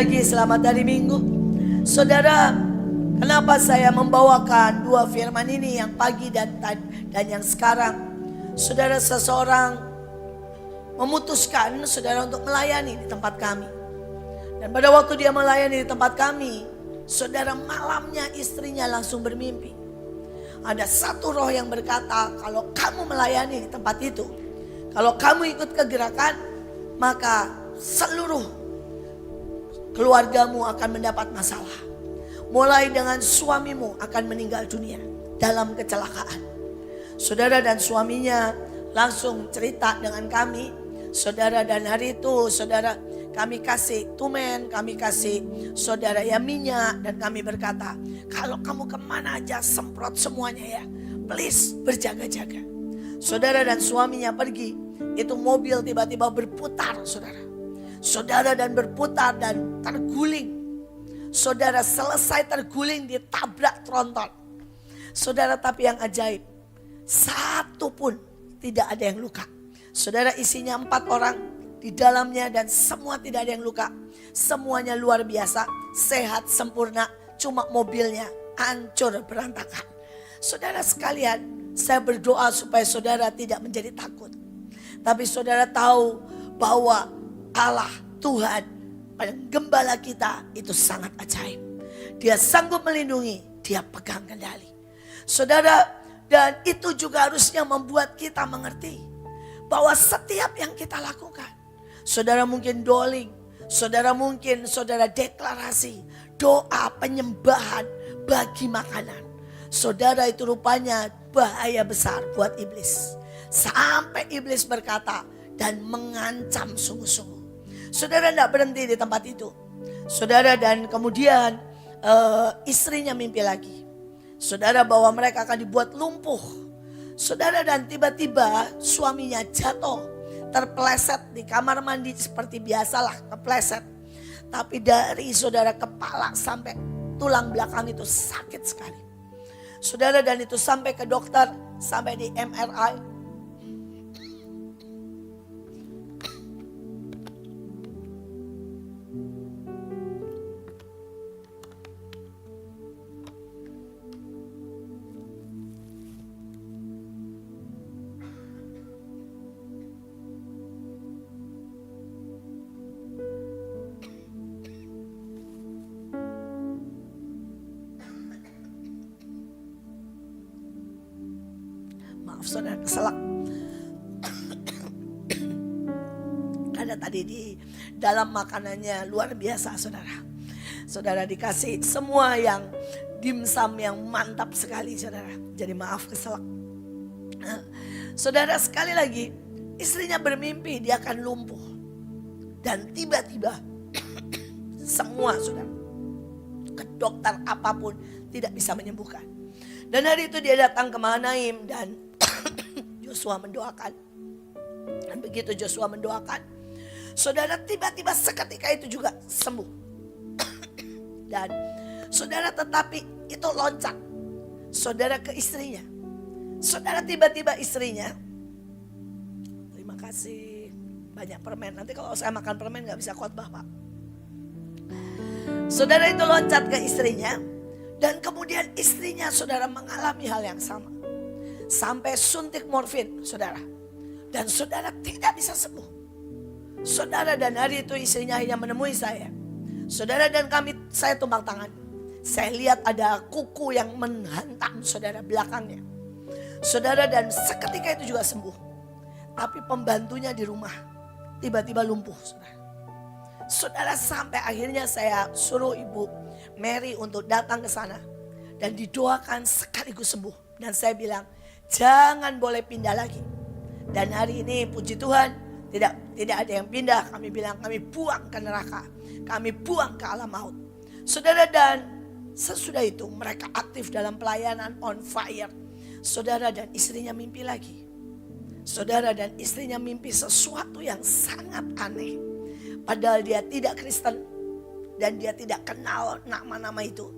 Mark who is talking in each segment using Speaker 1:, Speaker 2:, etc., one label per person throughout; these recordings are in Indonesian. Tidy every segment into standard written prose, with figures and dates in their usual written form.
Speaker 1: lagi selamat hari Minggu. Saudara, kenapa saya membawakan dua firman ini yang pagi dan yang sekarang? Saudara, seseorang memutuskan saudara untuk melayani di tempat kami. Dan pada waktu dia melayani di tempat kami, saudara, malamnya istrinya langsung bermimpi. Ada satu roh yang berkata, kalau kamu melayani di tempat itu, kalau kamu ikut ke gerakan, maka seluruh keluargamu akan mendapat masalah. Mulai dengan suamimu akan meninggal dunia dalam kecelakaan. Saudara, dan suaminya langsung cerita dengan kami. Saudara, dan hari itu saudara, kami kasih tumen, kami kasih saudara ya minyak. Dan kami berkata, kalau kamu kemana aja semprot semuanya ya. Please berjaga-jaga. Saudara, dan suaminya pergi. Itu mobil tiba-tiba berputar saudara. Saudara, dan berputar dan terguling. Saudara, selesai terguling ditabrak tronton. Saudara, tapi yang ajaib, satu pun tidak ada yang luka. Saudara, isinya 4 orang di dalamnya dan semua tidak ada yang luka. Semuanya luar biasa, sehat, sempurna. Cuma mobilnya hancur berantakan. Saudara sekalian, saya berdoa supaya saudara tidak menjadi takut. Tapi saudara tahu bahwa Allah, Tuhan, penggembala kita itu sangat ajaib. Dia sanggup melindungi, dia pegang kendali. Saudara, dan itu juga harusnya membuat kita mengerti bahwa setiap yang kita lakukan, saudara mungkin doling, saudara mungkin saudara deklarasi, doa penyembahan bagi makanan. Saudara, itu rupanya bahaya besar buat iblis. Sampai iblis berkata dan mengancam sungguh-sungguh. Saudara, tidak berhenti di tempat itu. Saudara, dan kemudian istrinya mimpi lagi. Saudara, bahwa mereka akan dibuat lumpuh. Saudara, dan tiba-tiba suaminya jatuh. Terpeleset di kamar mandi seperti biasalah, kepleset. Tapi dari saudara kepala sampai tulang belakang itu sakit sekali. Saudara, dan itu sampai ke dokter, sampai di MRI. Saudara, keselak. Karena tadi di dalam makanannya luar biasa saudara. Saudara, dikasih semua yang dimsum yang mantap sekali saudara. Jadi maaf keselak. Saudara, sekali lagi istrinya bermimpi dia akan lumpuh. Dan tiba-tiba semua saudara, ke dokter apapun tidak bisa menyembuhkan. Dan hari itu dia datang ke Mahanaim dan Joshua mendoakan. Dan begitu Joshua mendoakan, saudara, tiba-tiba seketika itu juga sembuh. Dan saudara, tetapi itu loncat saudara ke istrinya. Saudara, tiba-tiba istrinya, terima kasih banyak permen. Nanti kalau saya makan permen gak bisa khotbah Pak. Saudara, itu loncat ke istrinya. Dan kemudian istrinya saudara mengalami hal yang sama. Sampai suntik morfin saudara. Dan saudara tidak bisa sembuh. Saudara, dan hari itu istrinya hanya menemui saya. Saudara, dan saya tumpang tangan. Saya lihat ada kuku yang menghantam saudara belakangnya. Saudara, dan seketika itu juga sembuh. Tapi pembantunya di rumah tiba-tiba lumpuh saudara. Saudara, sampai akhirnya saya suruh Ibu Mary untuk datang ke sana. Dan didoakan sekaligus sembuh. Dan saya bilang, jangan boleh pindah lagi. Dan hari ini puji Tuhan tidak ada yang pindah. Kami bilang kami buang ke neraka. Kami buang ke alam maut. Saudara, dan sesudah itu mereka aktif dalam pelayanan on fire. Saudara, dan istrinya mimpi lagi. Saudara, dan istrinya mimpi sesuatu yang sangat aneh. Padahal dia tidak Kristen. Dan dia tidak kenal nama-nama itu.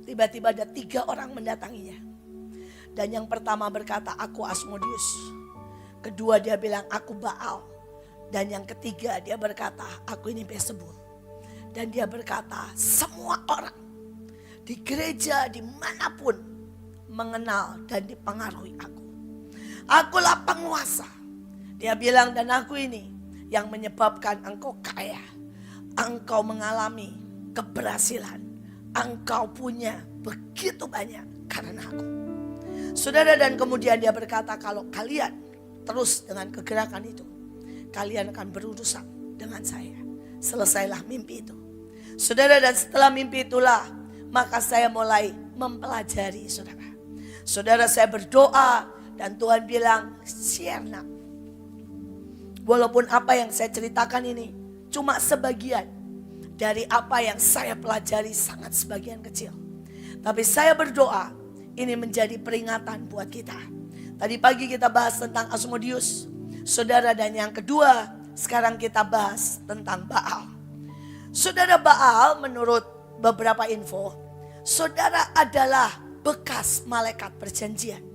Speaker 1: Tiba-tiba ada 3 orang mendatanginya. Dan yang pertama berkata, aku Asmodeus. Kedua dia bilang, aku Baal. Dan yang ketiga dia berkata, aku ini Beelzebul. Dan dia berkata, semua orang di gereja dimanapun mengenal dan dipengaruhi aku. Akulah penguasa. Dia bilang, dan aku ini yang menyebabkan engkau kaya. Engkau mengalami keberhasilan. Engkau punya begitu banyak karena aku. Saudara, dan kemudian dia berkata, kalau kalian terus dengan kegerakan itu, kalian akan berurusan dengan saya. Selesailah mimpi itu. Saudara, dan setelah mimpi itulah, maka saya mulai mempelajari saudara. Saudara, saya berdoa dan Tuhan bilang, share nak. Walaupun apa yang saya ceritakan ini cuma sebagian dari apa yang saya pelajari, sangat sebagian kecil. Tapi saya berdoa ini menjadi peringatan buat kita. Tadi pagi kita bahas tentang Asmodeus, saudara, dan yang kedua sekarang kita bahas tentang Baal. Saudara, Baal menurut beberapa info, saudara adalah bekas malaikat perjanjian.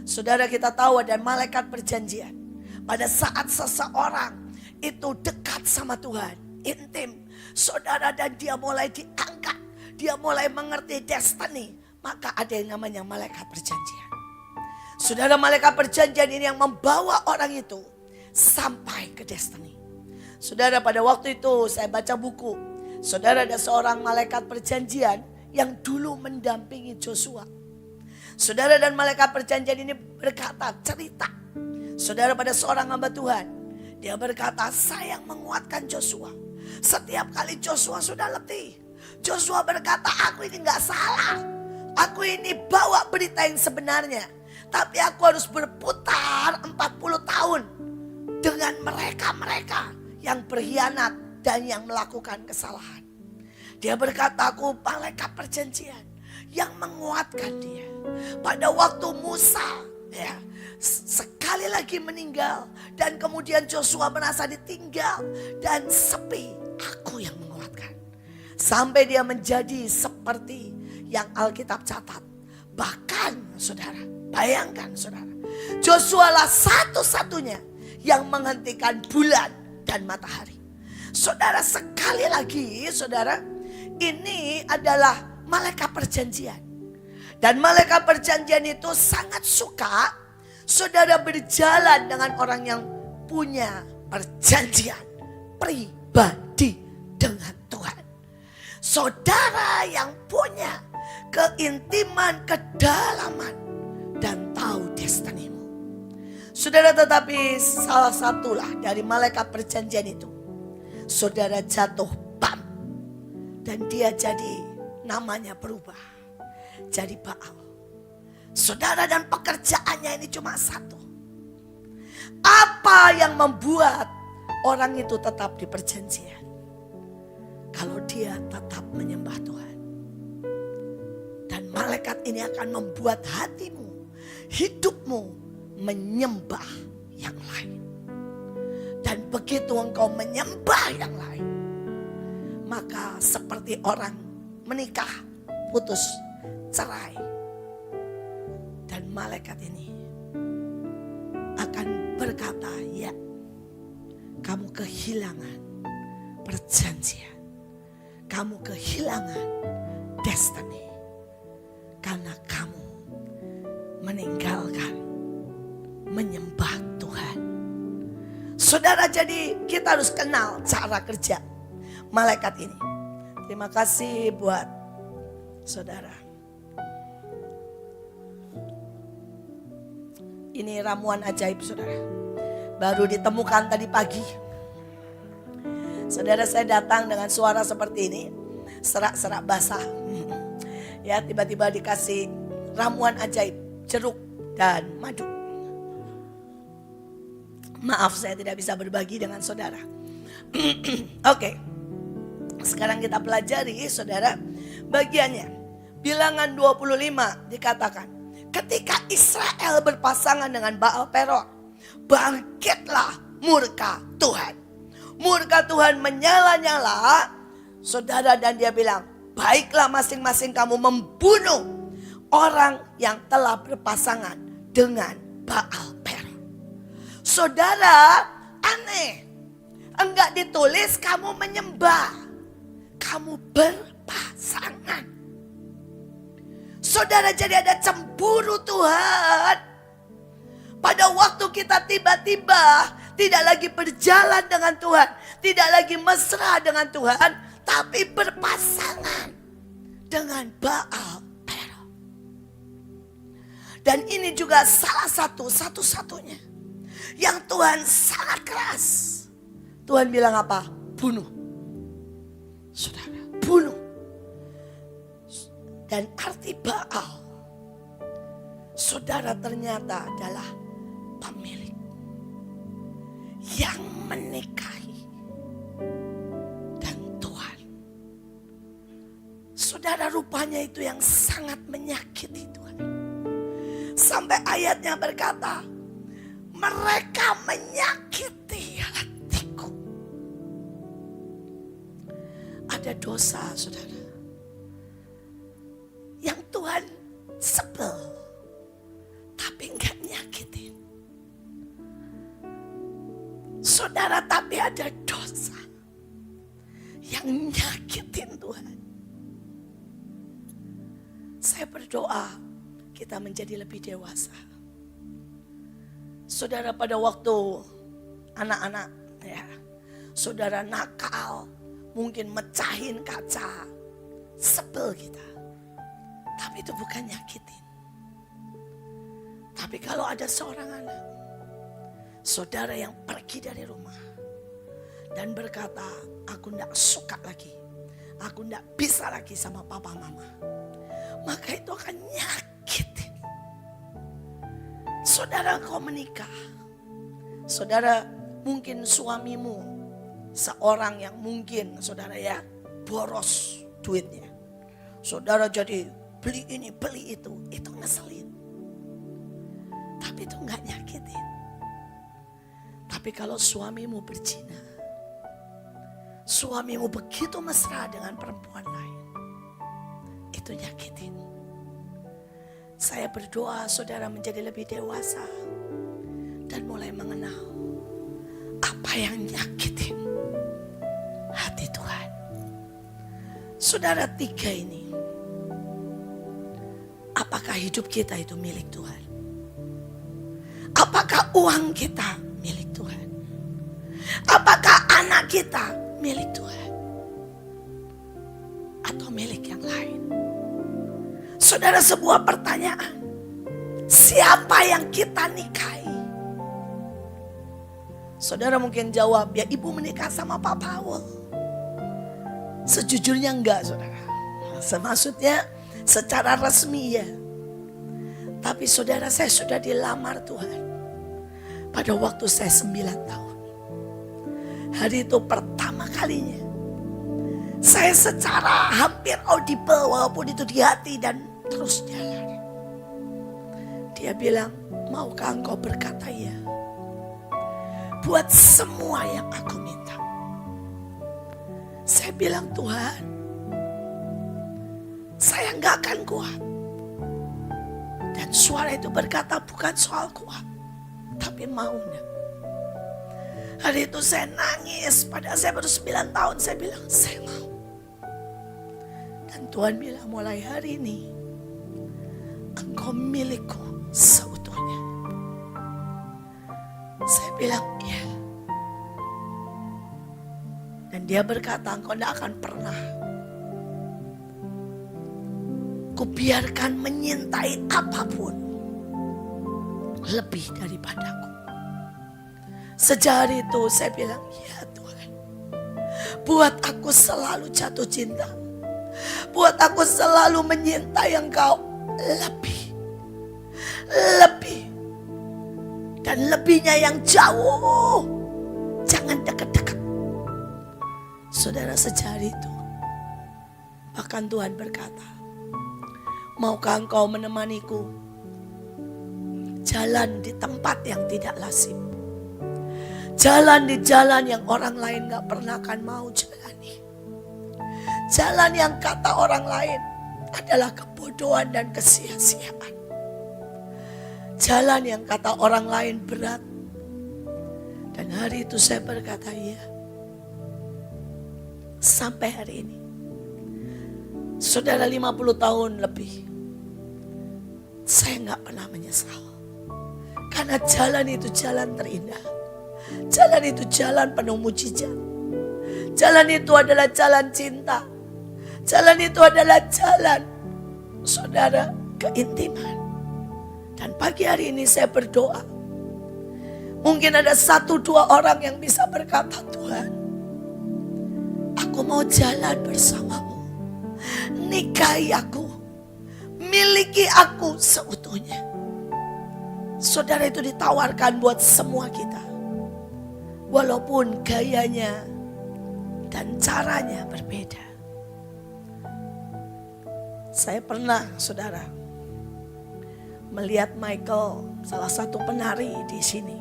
Speaker 1: Saudara, kita tahu ada malaikat perjanjian. Pada saat seseorang itu dekat sama Tuhan, intim, saudara, dan dia mulai diangkat, dia mulai mengerti destiny, maka ada yang namanya malaikat perjanjian. Saudara, malaikat perjanjian ini yang membawa orang itu sampai ke destiny. Saudara, pada waktu itu saya baca buku. Saudara, ada seorang malaikat perjanjian yang dulu mendampingi Joshua. Saudara, dan malaikat perjanjian ini berkata, cerita. Saudara, pada seorang hamba Tuhan. Dia berkata, saya yang menguatkan Joshua. Setiap kali Joshua sudah letih, Joshua berkata, aku ini gak salah. Aku ini bawa berita yang sebenarnya. Tapi aku harus berputar 40 tahun dengan mereka-mereka yang berkhianat dan yang melakukan kesalahan. Dia berkata, aku malaikat perjanjian yang menguatkan dia. Pada waktu Musa sekali lagi meninggal dan kemudian Joshua merasa ditinggal dan sepi, aku yang menguatkan. Sampai dia menjadi seperti yang Alkitab catat. Bahkan saudara, bayangkan saudara, Joshua lah satu-satunya yang menghentikan bulan dan matahari. Saudara, sekali lagi saudara, ini adalah malaikat perjanjian. Dan malaikat perjanjian itu sangat suka saudara berjalan dengan orang yang punya perjanjian pribadi dengan Tuhan. Saudara yang punya keintiman, kedalaman, dan tahu destinimu. Saudara, tetapi salah satulah dari malaikat perjanjian itu, saudara jatuh bam. Dan dia jadi, namanya berubah. Jadi Baal. Saudara, dan pekerjaannya ini cuma satu. Apa yang membuat orang itu tetap di perjanjian? Kalau dia tetap menyembah Tuhan. Dan malaikat ini akan membuat hatimu, hidupmu menyembah yang lain. Dan begitu engkau menyembah yang lain, maka seperti orang menikah, putus, cerai. Dan malaikat ini akan berkata, ya, kamu kehilangan perjanjian. Kamu kehilangan destiny. Karena kamu meninggalkan menyembah Tuhan. Saudara, jadi kita harus kenal cara kerja malaikat ini. Terima kasih buat saudara. Ini ramuan ajaib saudara. Baru ditemukan tadi pagi. Saudara, saya datang dengan suara seperti ini. Serak-serak basah. Ya, tiba-tiba dikasih ramuan ajaib, jeruk dan madu. Maaf, saya tidak bisa berbagi dengan saudara. Oke. Sekarang kita pelajari saudara bagiannya. Bilangan 25 dikatakan, ketika Israel berpasangan dengan Baal Peor, bangkitlah murka Tuhan. Murka Tuhan menyala-nyala, saudara, dan dia bilang, baiklah masing-masing kamu membunuh orang yang telah berpasangan dengan Baal Peor. Saudara, aneh. Enggak ditulis kamu menyembah. kamu berpasangan. Saudara, jadi ada cemburu Tuhan. Pada waktu kita tiba-tiba tidak lagi berjalan dengan Tuhan, tidak lagi mesra dengan Tuhan, tapi berpasangan dengan Baal Peor. Dan ini juga satu-satunya yang Tuhan sangat keras. Tuhan bilang apa? Bunuh. Saudara, bunuh. Dan arti Baal, saudara, ternyata adalah pemilik yang menikahi dan Tuhan. Saudara, rupanya itu yang sangat menyakiti Tuhan. Sampai ayatnya berkata, mereka menyakiti hatiku. Ada dosa, saudara, yang Tuhan sebel tapi enggak nyakitin. Saudara, tapi ada dosa yang nyakitin Tuhan. Saya berdoa kita menjadi lebih dewasa. Saudara, pada waktu anak-anak ya, saudara nakal, mungkin mecahin kaca, sebel kita. Tapi itu bukan nyakitin. Tapi kalau ada seorang anak, saudara, yang pergi dari rumah dan berkata, aku tidak suka lagi, aku tidak bisa lagi sama papa mama, maka itu akan nyakitin. Saudara, kau menikah, saudara, mungkin suamimu seorang yang mungkin saudara ya boros duitnya. Saudara jadi beli ini beli itu ngeselin. Tapi itu gak nyakitin. Tapi kalau suamimu berzina, suamimu begitu mesra dengan perempuan lain, itu nyakitin. Saya berdoa saudara menjadi lebih dewasa dan mulai mengenal apa yang nyakitin hati Tuhan. Saudara, tiga ini, apakah hidup kita itu milik Tuhan? Apakah uang kita milik Tuhan? Apakah anak kita milik Tuhan? Atau milik yang lain? Saudara, sebuah pertanyaan. Siapa yang kita nikahi? Saudara mungkin jawab, ya ibu menikah sama Pak Paul. Sejujurnya enggak, saudara. Maksudnya secara resmi ya. Tapi saudara, saya sudah dilamar Tuhan pada waktu saya 9 tahun. Hari itu pertama kalinya saya secara hampir audible, walaupun itu di hati, dan terus jalan. Dia bilang, maukah engkau berkata ya buat semua yang aku minta? Saya bilang, Tuhan, saya nggak akan kuat. Dan suara itu berkata, bukan soal kuat, tapi mau enggak. Hari itu saya nangis, padahal saya baru 9 tahun. Saya bilang, saya mau. Dan Tuhan bilang, mulai hari ini engkau milikku seutuhnya. Saya bilang, iya. Dan dia berkata, engkau tidak akan pernah kubiarkan menyintai apapun lebih daripadaku. Sejak hari itu saya bilang, ya Tuhan, buat aku selalu jatuh cinta. Buat aku selalu menyintai engkau lebih. Lebih. Dan lebihnya yang jauh. Jangan dekat-dekat. Saudara, sejak hari itu bahkan Tuhan berkata, maukah engkau menemaniku jalan di tempat yang tidak lazim? Jalan di jalan yang orang lain gak pernah akan mau jalani. Jalan yang kata orang lain adalah kebodohan dan kesia-siaan. Jalan yang kata orang lain berat. Dan hari itu saya berkata, iya. Sampai hari ini Saudara, 50 tahun lebih saya gak pernah menyesal. Karena jalan itu jalan terindah. Jalan itu jalan penuh mujizat. Jalan itu adalah jalan cinta. Jalan itu adalah jalan, saudara, keintiman. Dan pagi hari ini saya berdoa. Mungkin ada 1-2 orang yang bisa berkata, Tuhan, aku mau jalan bersamamu. Nikahi aku. Miliki aku seutuhnya. Saudara, itu ditawarkan buat semua kita. Walaupun gayanya dan caranya berbeda. Saya pernah, saudara, melihat Michael, salah satu penari di sini.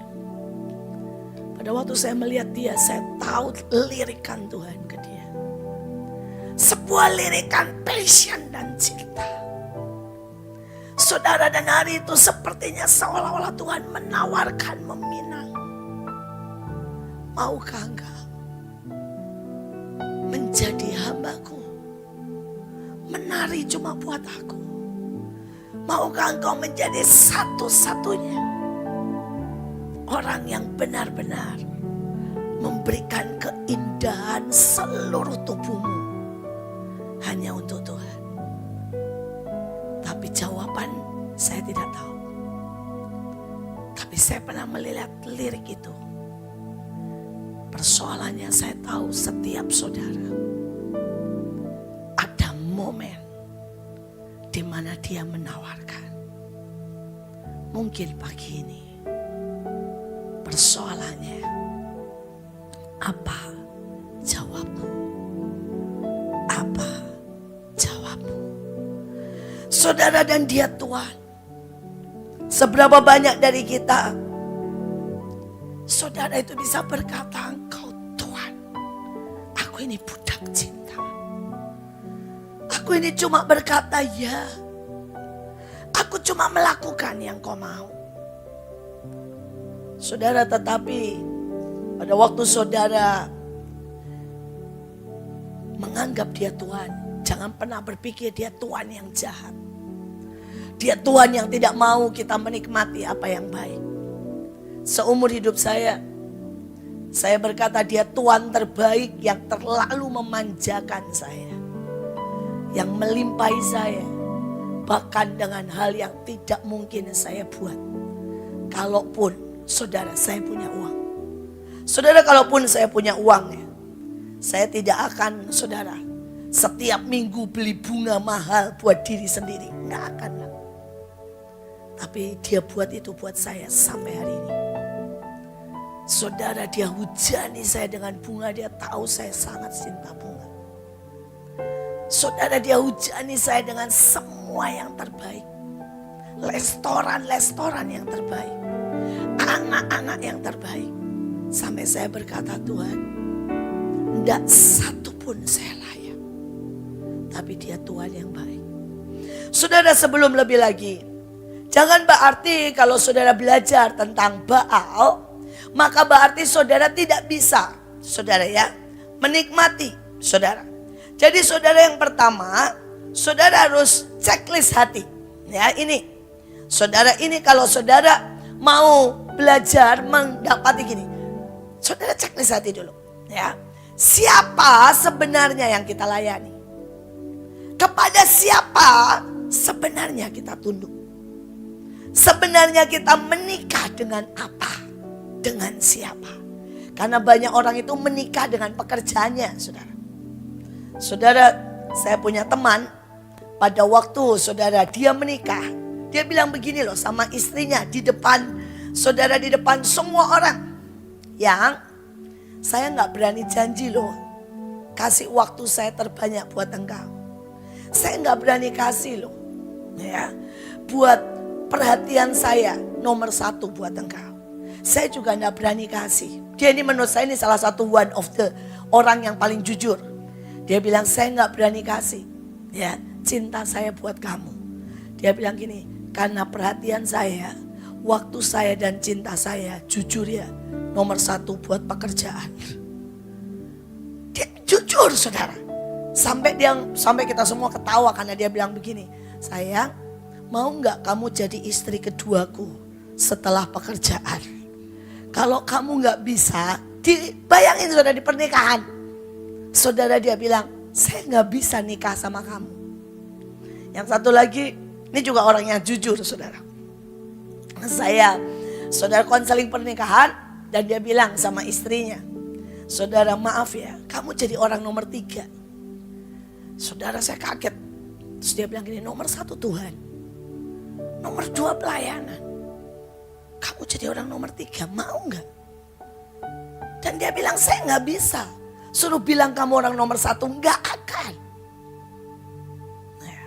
Speaker 1: Pada waktu saya melihat dia, saya tahu lirikan Tuhan ke dia. Sebuah lirikan passion dan cinta. Saudara, dan hari itu sepertinya seolah-olah Tuhan menawarkan, meminang. Maukah engkau menjadi hambaku? Menari cuma buat aku. Maukah engkau menjadi satu-satunya orang yang benar-benar memberikan keindahan seluruh tubuhmu hanya untuk Tuhan? Tapi jawaban saya tidak tahu. Tapi saya pernah melihat lirik itu. Persoalannya saya tahu setiap saudara ada momen di mana dia menawarkan. Mungkin pagi ini persoalannya, apa jawabmu? Apa jawabmu? Saudara, dan dia Tuhan. Seberapa banyak dari kita, saudara, itu bisa berkata, engkau Tuhan, aku ini budak cinta. Aku ini cuma berkata ya. Aku cuma melakukan yang kau mau. Saudara, tetapi pada waktu saudara menganggap dia Tuhan, jangan pernah berpikir dia Tuhan yang jahat. Dia Tuhan yang tidak mau kita menikmati apa yang baik. Seumur hidup saya berkata dia Tuhan terbaik yang terlalu memanjakan saya. Yang melimpahi saya. Bahkan dengan hal yang tidak mungkin saya buat. Kalaupun saudara saya punya uang. Saudara, kalaupun saya punya uang ya, saya tidak akan, saudara, setiap minggu beli bunga mahal buat diri sendiri. Nggak akan. Tapi dia buat itu buat saya sampai hari ini. Saudara, dia hujani saya dengan bunga. Dia tahu saya sangat cinta bunga. Saudara, dia hujani saya dengan semua yang terbaik. Restoran yang terbaik. Anak-anak yang terbaik. Sampai saya berkata, Tuhan, tidak satu pun saya layak. Tapi dia Tuhan yang baik. Saudara, sebelum lebih lagi, jangan berarti kalau saudara belajar tentang Baal, maka berarti saudara tidak bisa, saudara ya, menikmati saudara. Jadi saudara, yang pertama, saudara harus checklist hati. Ya, ini. Saudara, ini kalau saudara mau belajar mendapati gini. Saudara checklist hati dulu, ya. Siapa sebenarnya yang kita layani? Kepada siapa sebenarnya kita tunduk? Sebenarnya kita menikah dengan apa? Dengan siapa? Karena banyak orang itu menikah dengan pekerjaannya, saudara. Saudara, saya punya teman, pada waktu saudara dia menikah, dia bilang begini loh sama istrinya di depan, saudara, di depan semua orang. Yang saya gak berani janji loh, kasih waktu saya terbanyak buat engkau. Saya gak berani kasih loh, ya, buat perhatian saya nomor 1 buat engkau. Saya juga gak berani kasih. Dia ini menurut saya ini salah satu one of the orang yang paling jujur. Dia bilang saya gak berani kasih, ya, cinta saya buat kamu. Dia bilang gini, karena perhatian saya, waktu saya dan cinta saya, jujur ya, nomor 1 buat pekerjaan. Dia jujur, saudara. Sampai kita semua ketawa karena dia bilang begini, sayang, mau nggak kamu jadi istri keduaku setelah pekerjaan? Kalau kamu nggak bisa, bayangin saudara di pernikahan, saudara dia bilang, saya nggak bisa nikah sama kamu. Yang satu lagi, ini juga orang yang jujur saudara. Saudara konseling pernikahan dan dia bilang sama istrinya, saudara maaf ya, kamu jadi orang nomor 3. Saudara saya kaget. Terus dia bilang gini, nomor 1 Tuhan, nomor 2 pelayanan. Kamu jadi orang nomor 3, mau gak? Dan dia bilang saya gak bisa. Suruh bilang kamu orang nomor 1, gak akan. Nah,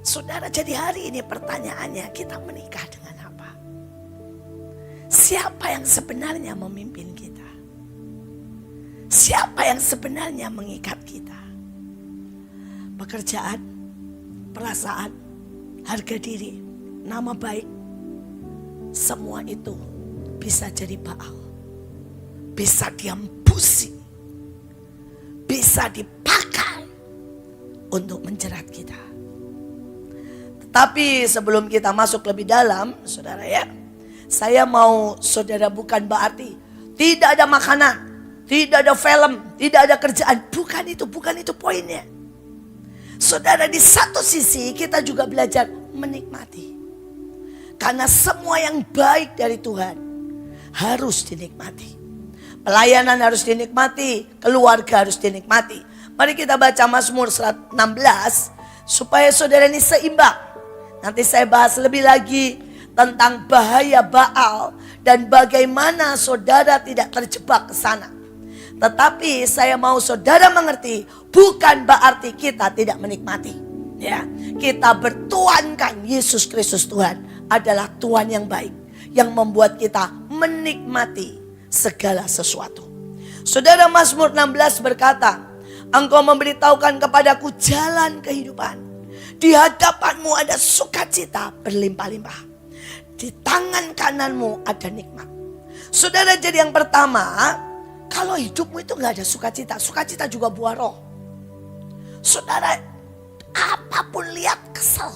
Speaker 1: saudara, jadi hari ini pertanyaannya, kita menikah dengan apa? Siapa yang sebenarnya memimpin kita? Siapa yang sebenarnya mengikat kita? Pekerjaan, perasaan, harga diri, nama baik, semua itu bisa jadi Baal. Bisa diambusi, bisa dipakai untuk menjerat kita. Tetapi sebelum kita masuk lebih dalam, saudara ya, saya mau saudara bukan berarti tidak ada makanan, tidak ada film, tidak ada kerjaan. Bukan itu poinnya. Saudara, di satu sisi kita juga belajar menikmati. Karena semua yang baik dari Tuhan harus dinikmati. Pelayanan harus dinikmati, keluarga harus dinikmati. Mari kita baca Mazmur 16 supaya saudara ini seimbang. Nanti saya bahas lebih lagi tentang bahaya Baal dan bagaimana saudara tidak terjebak ke sana. Tetapi saya mau saudara mengerti, bukan berarti kita tidak menikmati. Ya, kita bertuankan Yesus Kristus Tuhan adalah Tuhan yang baik, yang membuat kita menikmati segala sesuatu. Saudara, Mazmur 16 berkata, Engkau memberitahukan kepadaku jalan kehidupan. Di hadapanmu ada sukacita berlimpah-limpah. Di tangan kananmu ada nikmat. Saudara, jadi yang pertama, kalau hidupmu itu gak ada sukacita, sukacita juga buah roh. Saudara, apapun lihat kesel.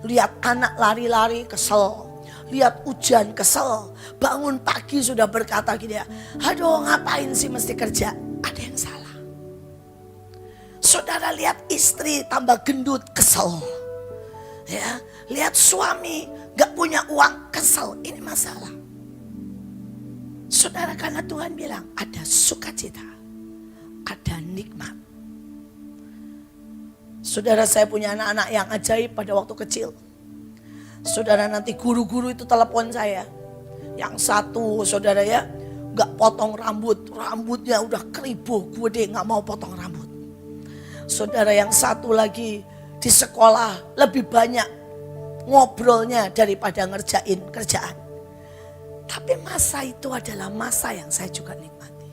Speaker 1: Lihat anak lari-lari kesel. Lihat hujan kesel. Bangun pagi sudah berkata gini ya, aduh ngapain sih mesti kerja. Ada yang salah. Saudara, lihat istri tambah gendut kesel. Ya, lihat suami gak punya uang kesel. Ini masalah. Saudara, karena Tuhan bilang ada sukacita, ada nikmat. Saudara, saya punya anak-anak yang ajaib pada waktu kecil. Saudara, nanti guru-guru itu telepon saya. Yang satu saudara ya, gak potong rambut. Rambutnya udah keribu, gede gak mau potong rambut. Saudara, yang satu lagi di sekolah lebih banyak ngobrolnya daripada ngerjain kerjaan. Tapi masa itu adalah masa yang saya juga nikmati.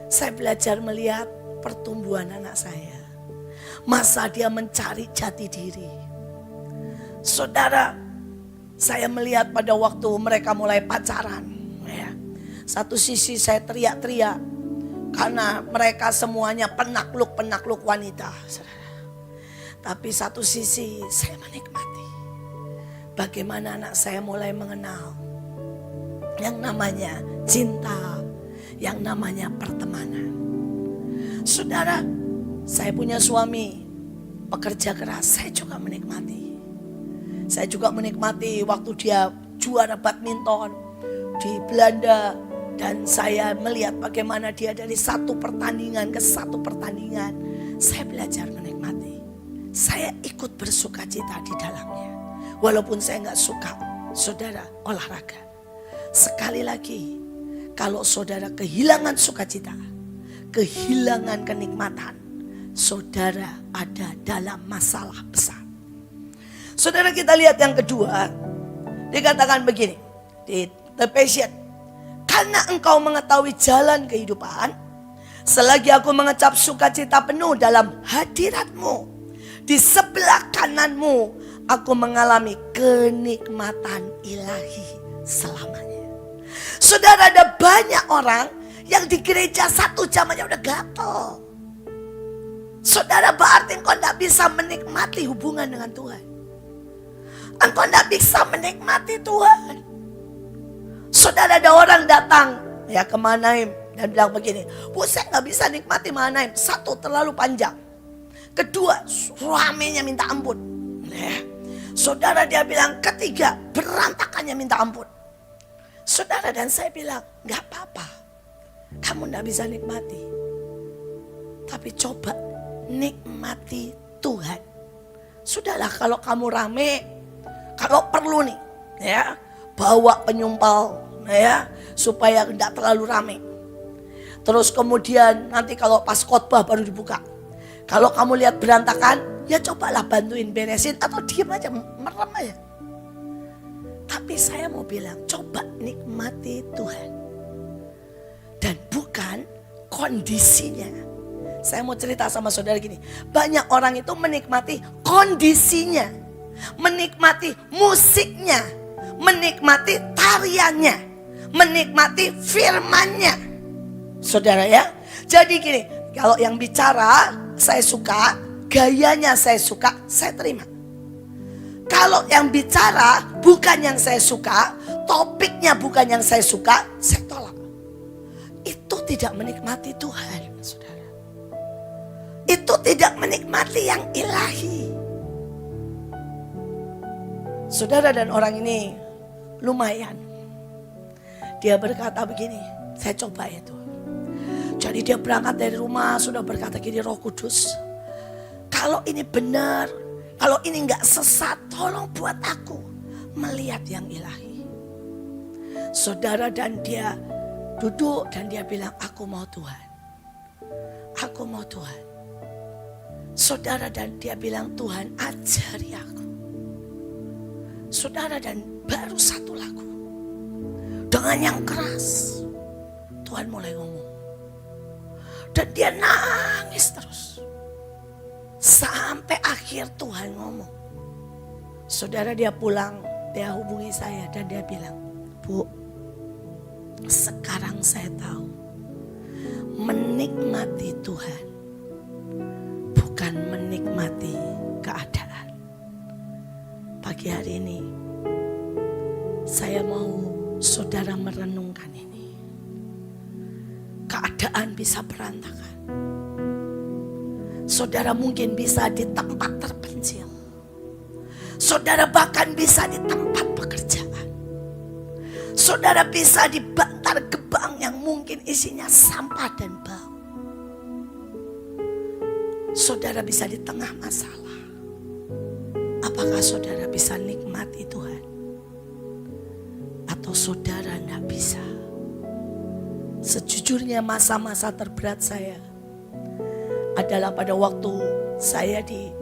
Speaker 1: Saya belajar melihat pertumbuhan anak saya. Masa dia mencari jati diri. Saudara, saya melihat pada waktu mereka mulai pacaran. Ya. Satu sisi saya teriak-teriak. Karena mereka semuanya penakluk-penakluk wanita. Saudara. Tapi satu sisi saya menikmati. Bagaimana anak saya mulai mengenal yang namanya cinta, yang namanya pertemanan. Saudara, saya punya suami pekerja keras, saya juga menikmati. Saya juga menikmati waktu dia juara badminton di Belanda. Dan saya melihat bagaimana dia dari satu pertandingan ke satu pertandingan. Saya belajar menikmati. Saya ikut bersukacita di dalamnya. Walaupun saya gak suka, saudara, olahraga. Sekali lagi, kalau saudara kehilangan sukacita, kehilangan kenikmatan, saudara ada dalam masalah besar. Saudara, kita lihat yang kedua, dikatakan begini, di The Passion. Karena engkau mengetahui jalan kehidupan, selagi aku mengecap sukacita penuh dalam hadiratmu, di sebelah kananmu aku mengalami kenikmatan ilahi selamanya. Saudara, ada banyak orang yang di gereja 1 jam aja udah gatel. Saudara, berarti engkau tidak bisa menikmati hubungan dengan Tuhan. Engkau tidak bisa menikmati Tuhan. Saudara, ada orang datang ya ke Mahanaim dan bilang begini, Bu, saya nggak bisa nikmati Mahanaim. Satu, terlalu panjang. Kedua, ramenya minta ampun. Saudara, dia bilang, ketiga, berantakannya minta ampun. Saudara, dan saya bilang, nggak apa-apa, kamu nggak bisa nikmati, tapi coba nikmati Tuhan. Sudahlah, kalau kamu rame, kalau perlu nih, ya, bawa penyumpal, ya, supaya tidak terlalu rame. Terus kemudian nanti kalau pas khotbah baru dibuka. Kalau kamu lihat berantakan, ya cobalah bantuin beresin atau diam aja, merem aja. Tapi saya mau bilang, coba nikmati Tuhan. Dan bukan kondisinya. Saya mau cerita sama saudara gini, banyak orang itu menikmati kondisinya, menikmati musiknya, menikmati tariannya, menikmati firmannya. Saudara ya, jadi gini, kalau yang bicara saya suka, gayanya saya suka, saya terima. Kalau yang bicara bukan yang saya suka, topiknya bukan yang saya suka, saya tolak. Itu tidak menikmati Tuhan, saudara. Itu tidak menikmati yang ilahi. Saudara, dan orang ini lumayan. Dia berkata begini, saya coba itu. Jadi dia berangkat dari rumah, sudah berkata gini, Roh Kudus, kalau ini benar, kalau ini enggak sesat, tolong buat aku melihat yang ilahi. Saudara, dan dia duduk dan dia bilang, aku mau Tuhan. Aku mau Tuhan. Saudara, dan dia bilang, Tuhan ajari aku. Saudara, dan baru satu lagu, dengan yang keras, Tuhan mulai ngomong. Dan dia nangis terus. Sampai akhir Tuhan ngomong. Saudara, dia pulang, dia hubungi saya dan dia bilang, Bu, sekarang saya tahu menikmati Tuhan bukan menikmati keadaan. Pagi hari ini saya mau saudara merenungkan ini. Keadaan bisa berantakan. Saudara mungkin bisa di tempat terpencil. Saudara bahkan bisa di tempat pekerjaan. Saudara bisa di bantar gebang yang mungkin isinya sampah dan bau. Saudara bisa di tengah masalah. Apakah saudara bisa nikmati Tuhan? Atau saudara tidak bisa? Sejujurnya masa-masa terberat saya adalah pada waktu saya di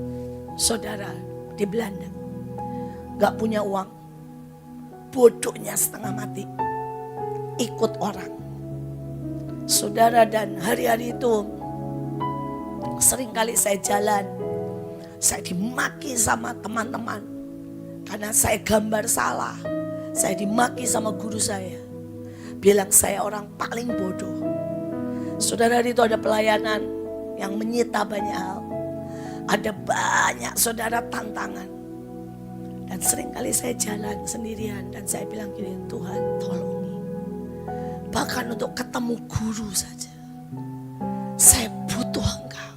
Speaker 1: Belanda. Gak punya uang. Bodohnya setengah mati. Ikut orang. Saudara, dan hari-hari itu seringkali saya jalan. Saya dimaki sama teman-teman. Karena saya gambar salah. Saya dimaki sama guru saya. Bilang saya orang paling bodoh. Saudara, itu ada pelayanan yang menyita banyak hal. Ada banyak saudara tantangan. Dan seringkali saya jalan sendirian dan saya bilang gini, Tuhan tolongi. Bahkan untuk ketemu guru saja, saya butuh Engkau.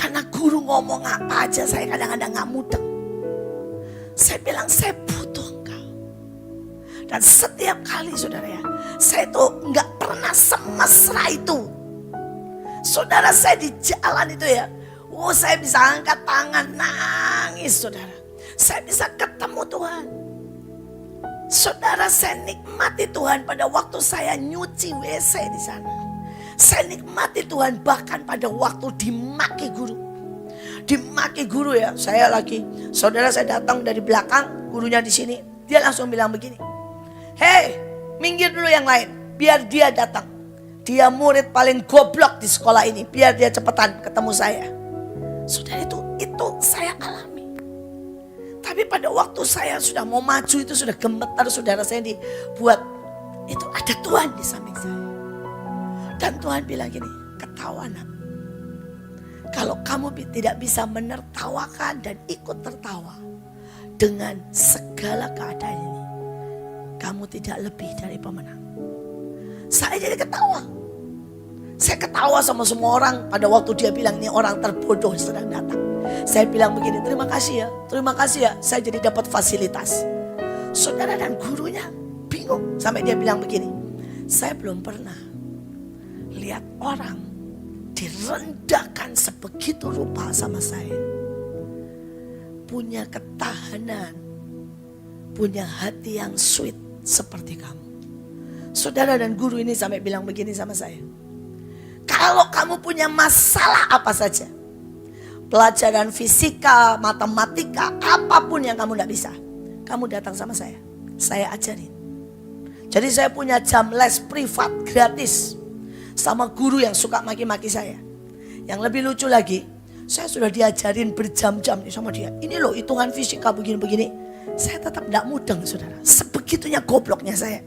Speaker 1: Karena guru ngomong apa aja saya kadang-kadang gak mudeng. Saya bilang saya butuh Engkau. Dan setiap kali saudara ya, saya tuh gak pernah semesra itu. Saudara, saya di jalan itu ya, saya bisa angkat tangan nangis saudara. Saya bisa ketemu Tuhan. Saudara, saya nikmati Tuhan pada waktu saya nyuci WC di sana. Saya nikmati Tuhan bahkan pada waktu dimaki guru. Dimaki guru ya, saudara saya datang dari belakang, gurunya di sini. Dia langsung bilang begini, hei, minggir dulu yang lain, biar dia datang. Dia murid paling goblok di sekolah ini, biar dia cepetan ketemu saya. Saudara, itu saya alami. Tapi pada waktu saya sudah mau maju itu sudah gemetar, saudara, saya dibuat, itu ada Tuhan di samping saya. Dan Tuhan bilang gini, ketawa nak, Kalau kamu tidak bisa menertawakan dan ikut tertawa dengan segala keadaan ini, kamu tidak lebih dari pemenang. Saya jadi ketawa. Saya ketawa sama semua orang pada waktu dia bilang ini orang terbodoh sedang datang. Saya bilang begini, terima kasih ya, saya jadi dapat fasilitas. Saudara dan gurunya bingung sampai dia bilang begini, saya belum pernah lihat orang direndahkan sebegitu rupa sama saya. Punya ketahanan, punya hati yang sweet seperti kamu. Saudara dan guru ini sampai bilang begini sama saya. Kalau kamu punya masalah apa saja, pelajaran fisika, matematika, apapun yang kamu tidak bisa, kamu datang sama saya ajarin. Jadi saya punya jam les privat gratis sama guru yang suka maki-maki saya. Yang lebih lucu lagi, saya sudah diajarin berjam-jam nih sama dia. Ini loh hitungan fisika begini-begini. Saya tetap tidak mudeng, saudara. Sebegitunya gobloknya saya.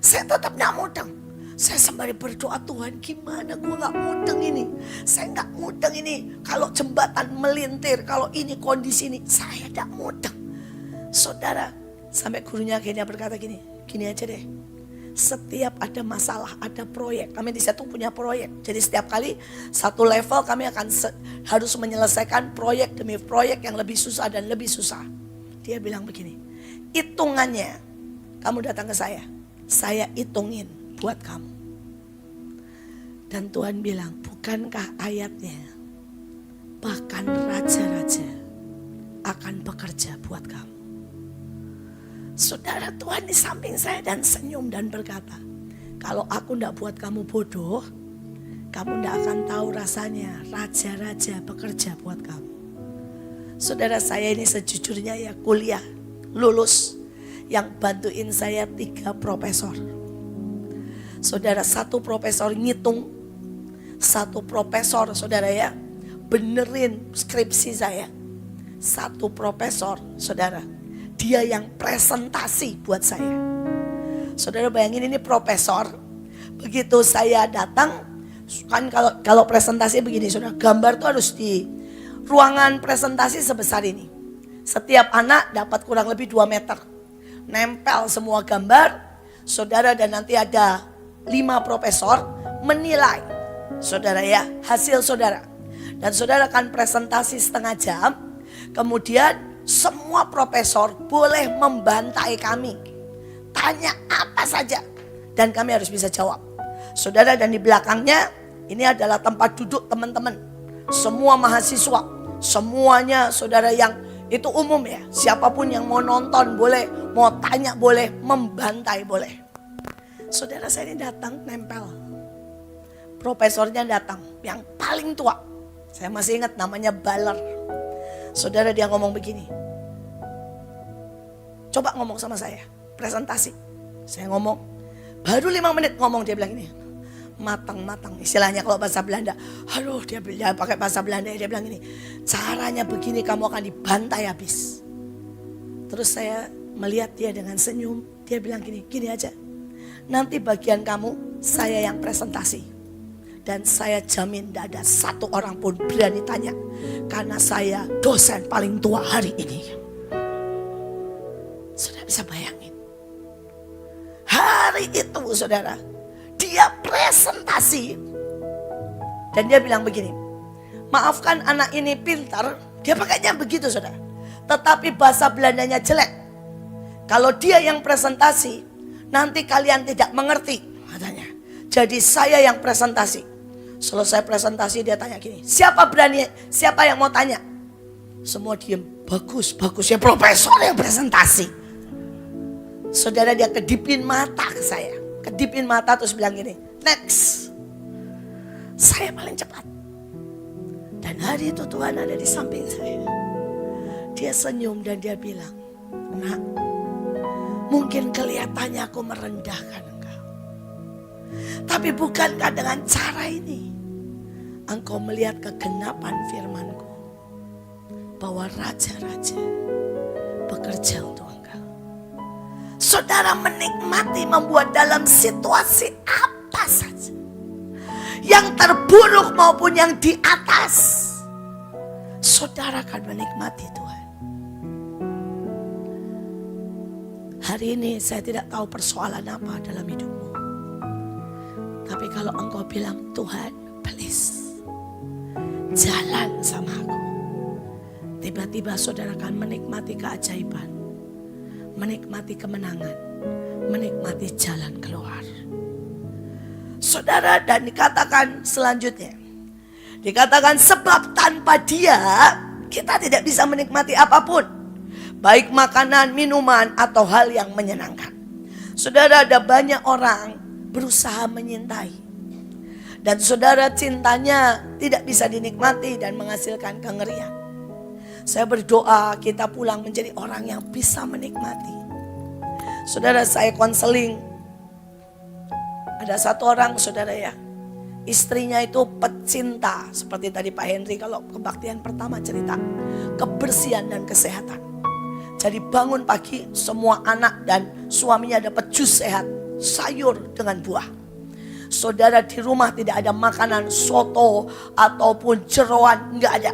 Speaker 1: Saya tetap tidak mudeng. Saya sembari berdoa, Tuhan gimana gue gak mudeng ini. Saya gak mudeng ini. Kalau jembatan melintir, kalau ini kondisi ini, saya tidak mudeng. Saudara, sampai gurunya akhirnya berkata gini aja deh. Setiap ada masalah, ada proyek. Kami di situ punya proyek. Jadi setiap kali satu level kami akan harus menyelesaikan proyek demi proyek yang lebih susah dan lebih susah. Dia bilang begini, hitungannya kamu datang ke saya hitungin buat kamu. Dan Tuhan bilang, bukankah ayatnya bahkan raja-raja akan bekerja buat kamu. Saudara, Tuhan di samping saya dan senyum dan berkata, kalau aku tidak buat kamu bodoh, kamu tidak akan tahu rasanya raja-raja bekerja buat kamu. Saudara, saya ini sejujurnya ya kuliah, lulus, yang bantuin saya 3 profesor. Saudara, 1 profesor ngitung, 1 profesor saudara ya benerin skripsi saya. 1 profesor saudara, dia yang presentasi buat saya. Saudara bayangin ini profesor. Begitu saya datang, kan kalau presentasi begini saudara, gambar tuh harus di ruangan presentasi sebesar ini. Setiap anak dapat kurang lebih 2 meter. Nempel semua gambar, saudara, dan nanti ada 5 profesor menilai, saudara ya, hasil saudara. Dan saudara akan presentasi setengah jam, kemudian semua profesor boleh membantai kami. Tanya apa saja dan kami harus bisa jawab. Saudara, dan di belakangnya ini adalah tempat duduk teman-teman. Semua mahasiswa, semuanya saudara yang itu umum ya. Siapapun yang mau nonton boleh, mau tanya boleh, membantai boleh. Saudara, saya ini datang nempel. Profesornya datang yang paling tua. Saya masih ingat namanya Baler. Saudara, dia ngomong begini. Coba ngomong sama saya, presentasi. Saya ngomong, baru 5 menit ngomong, dia bilang ini. Matang-matang, istilahnya kalau bahasa Belanda. Aduh, dia pakai bahasa Belanda, dia bilang ini. Caranya begini kamu akan dibantai habis. Terus saya melihat dia dengan senyum. Dia bilang gini aja. Nanti bagian kamu, saya yang presentasi. Dan saya jamin tidak ada 1 orang pun berani tanya. Karena saya dosen paling tua hari ini. Sudah bisa bayangin. Hari itu saudara, dia presentasi. Dan dia bilang begini, maafkan anak ini pintar. Dia pakainya begitu saudara. Tetapi bahasa Belandanya jelek. Kalau dia yang presentasi, nanti kalian tidak mengerti katanya. Jadi saya yang presentasi. Selesai presentasi dia tanya gini, siapa yang mau tanya? Semua diem, bagus ya profesor yang presentasi. Saudara, dia kedipin mata ke saya. Kedipin mata terus bilang gini, next. Saya paling cepat. Dan hari itu Tuhan ada di samping saya. Dia senyum dan dia bilang, nak, mungkin kelihatannya aku merendahkan engkau. Tapi bukankah dengan cara ini engkau melihat kegenapan firman-Ku bahwa raja-raja bekerja untuk engkau. Saudara, menikmati membuat dalam situasi apa saja yang terburuk maupun yang di atas, saudara akan menikmati Tuhan. Hari ini saya tidak tahu persoalan apa dalam hidupmu. Tapi kalau engkau bilang, Tuhan please jalan sama aku, tiba-tiba saudara akan menikmati keajaiban, menikmati kemenangan, menikmati jalan keluar. Saudara, dan dikatakan selanjutnya, dikatakan sebab tanpa Dia kita tidak bisa menikmati apapun, baik makanan, minuman, atau hal yang menyenangkan. Saudara, ada banyak orang berusaha menyintai, dan saudara cintanya tidak bisa dinikmati dan menghasilkan kengerian. Saya berdoa kita pulang menjadi orang yang bisa menikmati. Saudara, saya konseling. Ada satu orang saudara ya, istrinya itu pecinta, seperti tadi Pak Henry kalau kebaktian pertama cerita, kebersihan dan kesehatan. Jadi bangun pagi semua anak dan suaminya dapat jus sehat, sayur dengan buah. Saudara, di rumah tidak ada makanan soto ataupun jeroan, enggak ada.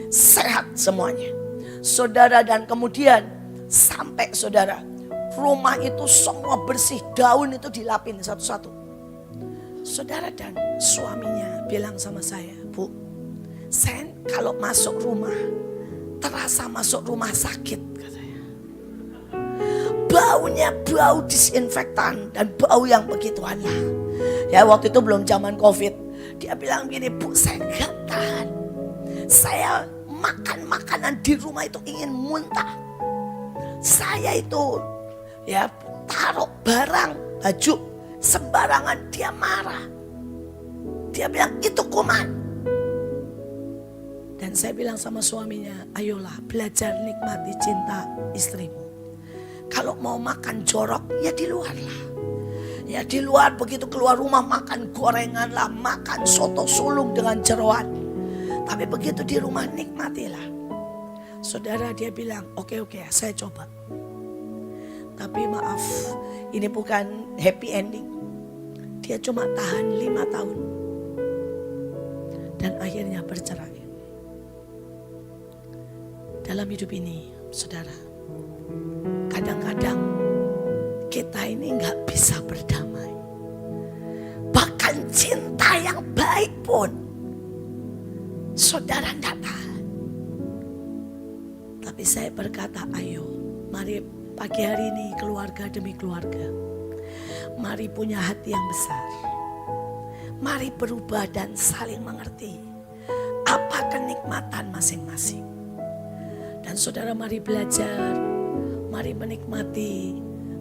Speaker 1: Sehat semuanya. Saudara, dan kemudian sampai saudara, rumah itu semua bersih, daun itu dilapin satu-satu. Saudara, dan suaminya bilang sama saya, Bu, saya kalau masuk rumah terasa masuk rumah sakit, katanya. Baunya bau disinfektan dan bau yang begituan lah. Ya, waktu itu belum zaman COVID. Dia bilang gini, Bu, saya gak tahan. Saya makan makanan di rumah itu ingin muntah. Saya itu ya taruh barang, baju sembarangan, dia marah. Dia bilang itu kuman. Dan saya bilang sama suaminya, ayolah belajar nikmati cinta istrimu. Kalau mau makan jorok ya di luar lah. Ya di luar, begitu keluar rumah makan gorengan lah, makan soto sulung dengan jeroan. Tapi begitu di rumah nikmatilah. Saudara, dia bilang oke, saya coba. Tapi maaf, ini bukan happy ending. Dia cuma tahan 5 tahun. Dan akhirnya bercerai. Dalam hidup ini, saudara, kadang-kadang kita ini gak bisa berdamai. Bahkan cinta yang baik pun saudara gak tahan. Tapi saya berkata, ayo mari pagi hari ini keluarga demi keluarga, mari punya hati yang besar. Mari berubah dan saling mengerti apa kenikmatan masing-masing. Dan saudara, mari belajar, mari menikmati,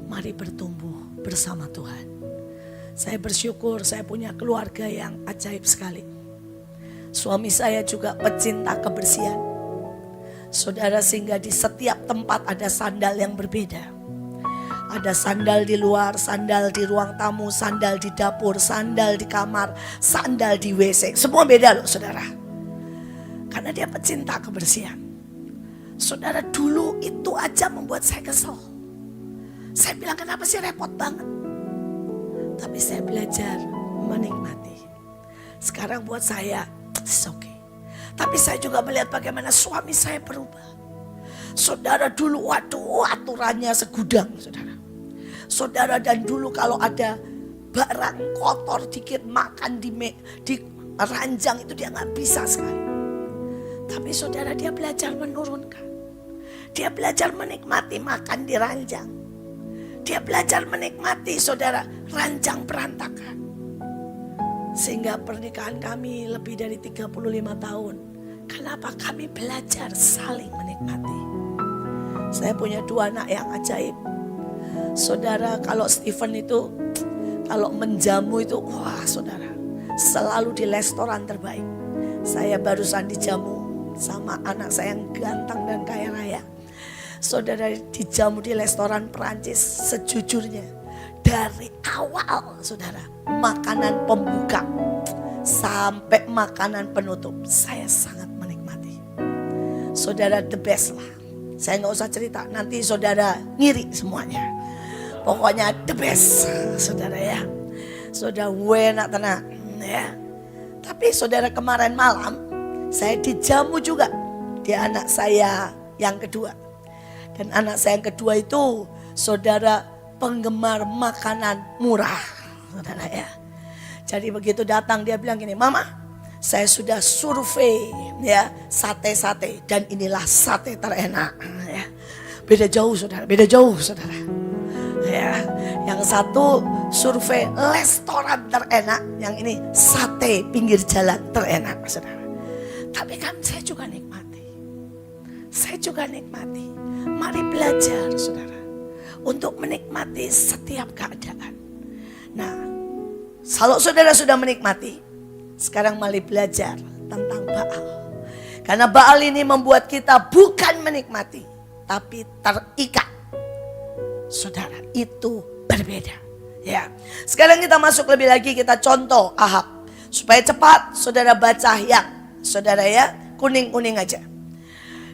Speaker 1: mari bertumbuh bersama Tuhan. Saya bersyukur saya punya keluarga yang ajaib sekali. Suami saya juga pecinta kebersihan. Saudara, sehingga di setiap tempat ada sandal yang berbeda. Ada sandal di luar, sandal di ruang tamu, sandal di dapur, sandal di kamar, sandal di WC. Semua beda loh saudara. Karena dia pecinta kebersihan. Saudara, dulu itu aja membuat saya kesel. Saya bilang kenapa sih repot banget. Tapi saya belajar menikmati. Sekarang buat saya, it's okay. Tapi saya juga melihat bagaimana suami saya berubah. Saudara, dulu waduh aturannya segudang saudara. Saudara, dan dulu kalau ada barang kotor dikit makan di ranjang itu dia gak bisa sekali. Tapi saudara, dia belajar menurunkan. Dia belajar menikmati makan di ranjang. Dia belajar menikmati saudara ranjang berantakan. Sehingga pernikahan kami lebih dari 35 tahun. Kenapa? Kami belajar saling menikmati. Saya punya 2 anak yang ajaib. Saudara, kalau Stephen itu kalau menjamu itu wah saudara, selalu di restoran terbaik. Saya barusan dijamu sama anak saya yang ganteng dan kaya raya. Saudara, dijamu di restoran Perancis. Sejujurnya dari awal saudara, makanan pembuka sampai makanan penutup saya sangat menikmati. Saudara, the best lah. Saya gak usah cerita, nanti saudara ngiri semuanya. Pokoknya the best, saudara ya. Saudara enak tenang ya. Tapi saudara, kemarin malam saya dijamu juga di anak saya yang kedua. Dan anak saya yang kedua itu saudara penggemar makanan murah, saudara ya. Jadi begitu datang dia bilang gini, "Mama, saya sudah survei ya sate-sate dan inilah sate terenak." Ya. Beda jauh saudara, beda jauh saudara. Ya, yang satu survei restoran terenak, yang ini sate pinggir jalan terenak, saudara. Tapi kan saya juga nikmati. Saya juga nikmati. Mari belajar, saudara, untuk menikmati setiap keadaan. Nah, kalau saudara sudah menikmati, sekarang mari belajar tentang Baal. Karena Baal ini membuat kita bukan menikmati, tapi terikat. Saudara, itu berbeda. Ya. Sekarang kita masuk lebih lagi, kita contoh Ahab. Supaya cepat saudara baca yang saudara ya, kuning-kuning aja.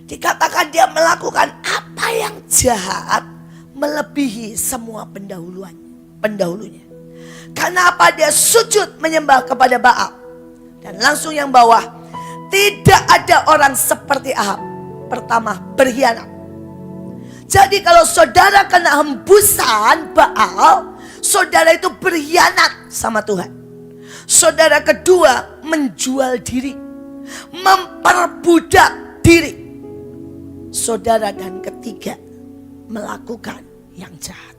Speaker 1: Dikatakan dia melakukan apa yang jahat melebihi semua pendahulunya. Karena apa? Dia sujud menyembah kepada Baal. Dan langsung yang bawah, tidak ada orang seperti Ahab. Pertama, berkhianat. Jadi kalau saudara kena hembusan Baal, saudara itu berkhianat sama Tuhan. Saudara kedua, menjual diri, memperbudak diri. Saudara dan ketiga, melakukan yang jahat.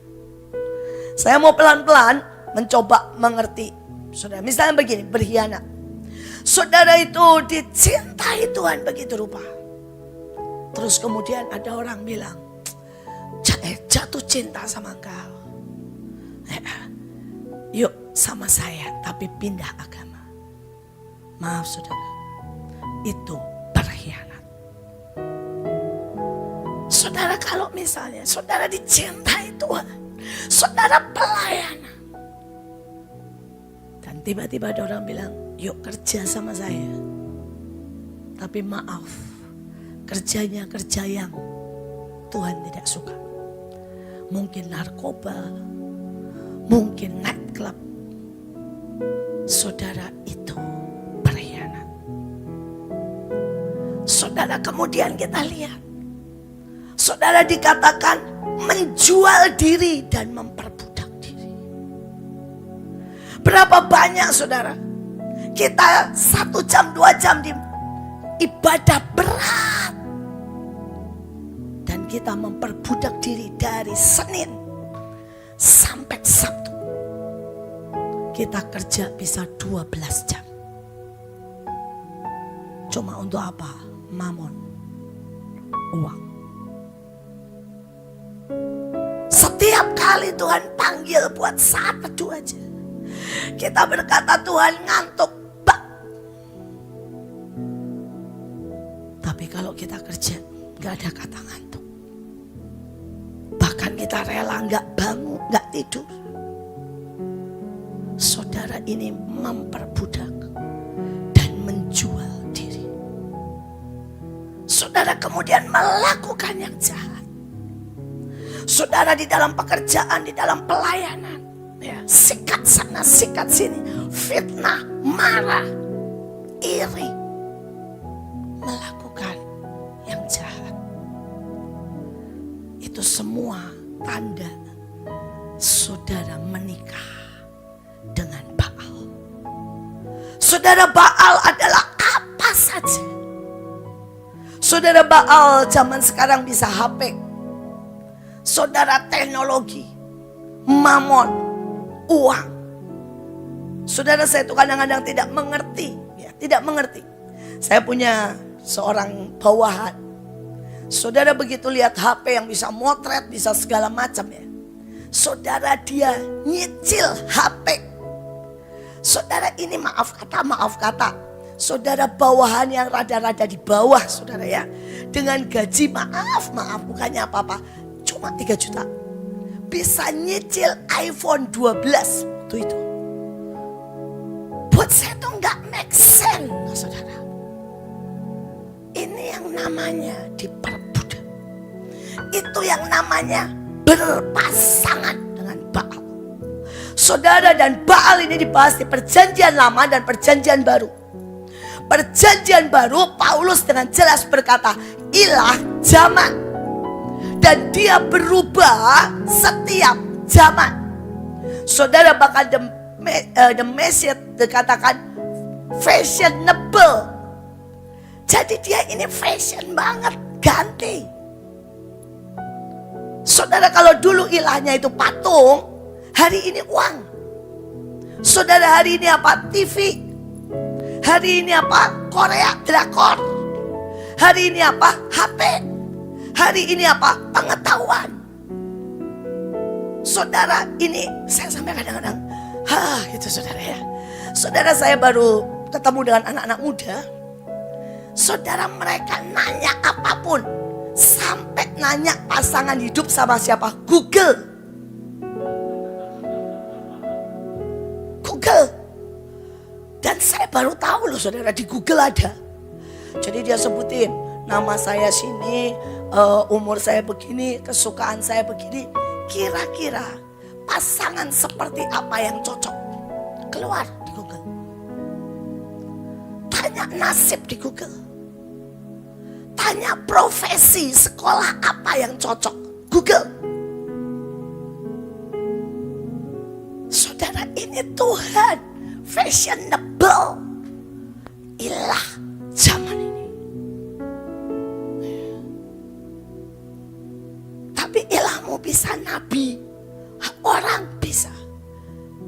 Speaker 1: Saya mau pelan-pelan mencoba mengerti. Saudara, misalnya begini, berkhianat. Saudara itu dicintai Tuhan begitu rupa. Terus kemudian ada orang bilang, jatuh cinta sama engkau. Yuk sama saya, tapi pindah agama. Maaf saudara, itu berkhianat. Saudara, kalau misalnya saudara dicintai Tuhan, saudara pelayanan, dan tiba-tiba ada orang bilang, yuk kerja sama saya. Tapi maaf, kerjanya kerja yang Tuhan tidak suka. Mungkin narkoba, mungkin nightclub. Saudara, itu berkhianat. Saudara, kemudian kita lihat, saudara dikatakan menjual diri dan memperbudak diri. Berapa banyak saudara, kita 1 jam 2 jam di ibadah berat, dan kita memperbudak diri dari Senin sampai Sabtu. Kita kerja bisa 12 jam. Cuma untuk apa? Mamon, uang. Setiap kali Tuhan panggil buat saat teduh aja, kita berkata, Tuhan ngantuk. Tapi kalau kita kerja, gak ada kata ngantuk. Bahkan kita rela gak bangun, gak tidur. Saudara, ini memperbudak dan menjual diri. Saudara kemudian melakukan yang jahat. Saudara di dalam pekerjaan, di dalam pelayanan, ya, sikat sana, sikat sini, fitnah, marah, iri, melakukan yang jahat. Itu semua tanda saudara menikah dengan Baal. Saudara, Baal adalah apa saja. Saudara, Baal zaman sekarang bisa HP. Saudara, teknologi, mamon, uang. Saudara, saya itu kadang-kadang tidak mengerti, ya, tidak mengerti. Saya punya seorang bawahan. Saudara, begitu lihat HP yang bisa motret, bisa segala macam ya. Saudara, dia nyicil HP. Saudara, ini maaf kata. Saudara, bawahan yang rada-rada di bawah, saudara ya. Dengan gaji maaf, bukannya apa-apa. Cuma 3 juta. Bisa nyicil iPhone 12 waktu itu. Buat saya tuh gak make sense, saudara. Ini yang namanya diperbudak. Itu yang namanya berpasangan dengan Baal. Saudara, dan Baal ini dibahas di Perjanjian Lama dan Perjanjian Baru. Perjanjian baru, Paulus dengan jelas berkata, ilah zaman. Dan dia berubah setiap zaman. Saudara, bahkan the message dikatakan fashionable. Jadi dia ini fashion banget, ganti. Saudara, kalau dulu ilahnya itu patung, hari ini uang. Saudara, hari ini apa? TV. Hari ini apa? Korea, drakor. Hari ini apa? HP. Hari ini apa? Pengetahuan. Saudara, ini saya sampai kadang-kadang, itu saudara ya. Saudara, saya baru ketemu dengan anak-anak muda. Saudara, mereka nanya apapun. Sampai nanya pasangan hidup sama siapa? Google. Dan saya baru tahu loh saudara, di Google ada. Jadi dia sebutin nama saya sini, umur saya begini, kesukaan saya begini. Kira-kira pasangan seperti apa yang cocok? Keluar di Google. Tanya nasib di Google. Tanya profesi, sekolah apa yang cocok? Google. Saudara, ini Tuhan fashionable. Ilah zaman ini. Tapi ilahmu bisa nabi, orang bisa.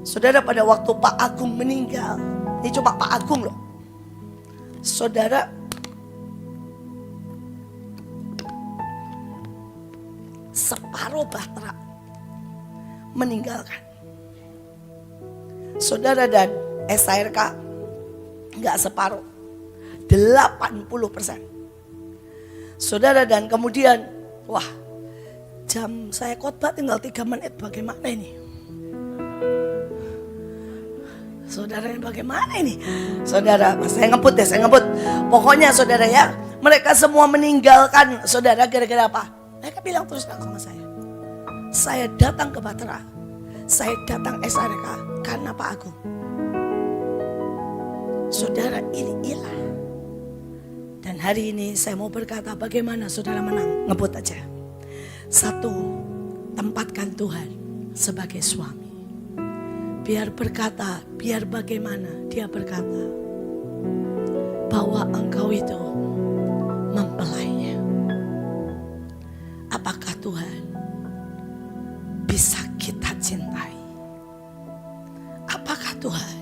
Speaker 1: Saudara, pada waktu Pak Agung meninggal, ini cuma Pak Agung loh. Saudara, separuh Bahtera meninggalkan. Saudara, dan SARK enggak separuh, 80%. Saudara, dan kemudian wah, jam saya khotbah tinggal 3 menit, bagaimana ini? Saudara, bagaimana ini? Saudara, saya ngebut. Pokoknya saudara ya, mereka semua meninggalkan saudara gara-gara apa? Mereka bilang terus sama saya. Saya datang ke Bahtera, saya datang SARK karena Pak Agung. Saudara, ini ilah. Dan hari ini saya mau berkata bagaimana saudara menang. Ngebut aja. 1, tempatkan Tuhan sebagai suami. Biar berkata, biar bagaimana dia berkata bahwa engkau itu mempelainya. Apakah Tuhan bisa kita cintai? Apakah Tuhan